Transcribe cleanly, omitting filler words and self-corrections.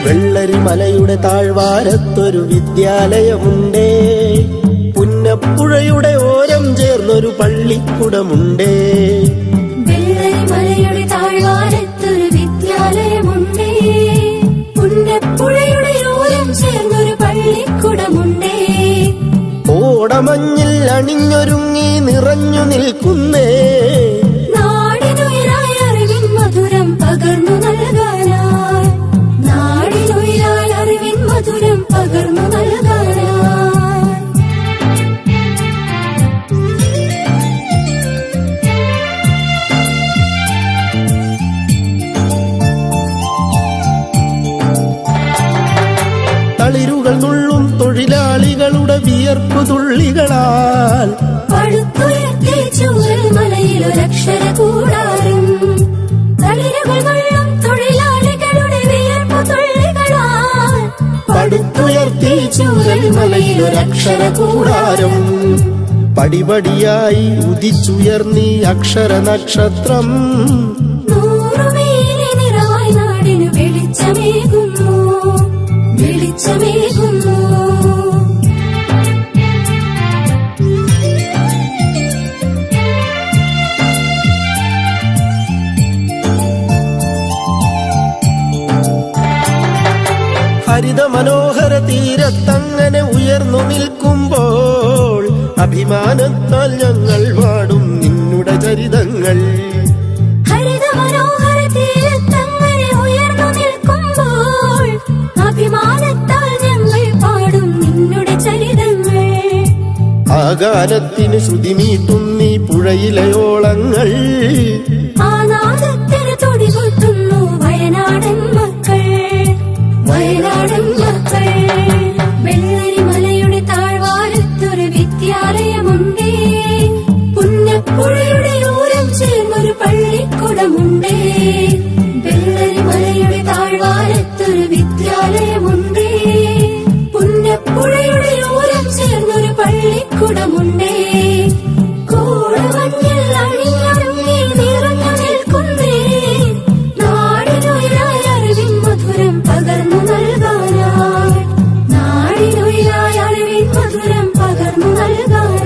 വെള്ളരിമലയുടെ താഴ്വാരത്തൊരു വിദ്യാലയമുണ്ടേ, പുന്നപ്പുഴയുടെ ഓരം ചേർന്നൊരു പള്ളിക്കുടമുണ്ടേ. വെള്ളരിമലയുടെ താഴ്വാരത്തൊരു വിദ്യാലയമുണ്ടേ, പുന്നപ്പുഴയുടെ ഓരം ചേർന്നൊരു പള്ളിക്കുടമുണ്ടേ. ഓടമഞ്ഞിൽ അണിഞ്ഞൊരുങ്ങി നിറഞ്ഞു നിൽക്കുന്നേ, നാടിനുയരായ അറിവിൻ മധുരം പകർന്നു നൽകാനായി, നാടിനുയരായ അറിവിൻ മധുരം പകർന്നു നൽകാനായി. തളിരുകൾ നുള്ളും തൊഴിലാളികളുടെ വിയർപ്പു തുള്ളികളാൽ പടുത്തുയർത്തി ചൂരൽമലയിലൊരക്ഷര കൂടാരം, തളിരുകൾ നുള്ളും തൊഴിലാളികളുടെ വിയർപ്പു തുള്ളികളാൽ പടുത്തുയർത്തി ചൂരൽമലയിലൊരക്ഷര കൂടാരം. പടിപടിയായി ഉദിച്ചുയർന്നീ അക്ഷര നക്ഷത്രം, നൂറുമേനി നിറവായി നാടിനു വെളിച്ചമേകുന്നു, വെളിച്ചമേകുന്നു. ഹരിത മനോഹര തീരത്തങ്ങനെ ഉയർന്നു നിൽക്കുമ്പോൾ അഭിമാനത്താൽ ഞങ്ങൾ പാടും നിന്നുടെ ചരിതങ്ങൾ. ഹരിത മനോഹര തീരത്തങ്ങനെ ഉയർന്നു നിൽക്കുമ്പോൾ അഭിമാനത്താൽ ഞങ്ങൾ പാടും നിന്നുടെ ചരിതങ്ങൾ. ആകാലത്തിന് ശ്രുതിമീട്ടുന്നീ പുഴയിലെ ഓളങ്ങൾ, ആ നാദത്തിന് തുടികൊട്ടുന്നു വയനാടൻ മക്കൾ, വയനാടൻ മക്കൾ. വെള്ളരിമലയുടെ താഴ്വാരത്തൊരു വിദ്യാലയമുണ്ടേ, പുന്നപ്പുഴയുടെ ഓരം ചേർന്നൊരു പള്ളിക്കുടമുണ്ടേ. വെള്ളരിമലയുടെ താഴ്വാരത്തൊരു വിദ്യാലയമുണ്ടേ, പുന്നപ്പുഴയുടെ ഓരം ചേർന്നൊരു പള്ളിക്കുടമുണ്ടേ. കോടമഞ്ഞിൽ അണിഞ്ഞൊരുങ്ങി നിറഞ്ഞു നിൽക്കുന്നേ, നാടിനുയരായ അറിവിൻ മധുരം പകർന്നു നൽകാനായി, നാടിനുയരായ അറിവിൻ മധുരം പകർന്നു നൽകാൻ.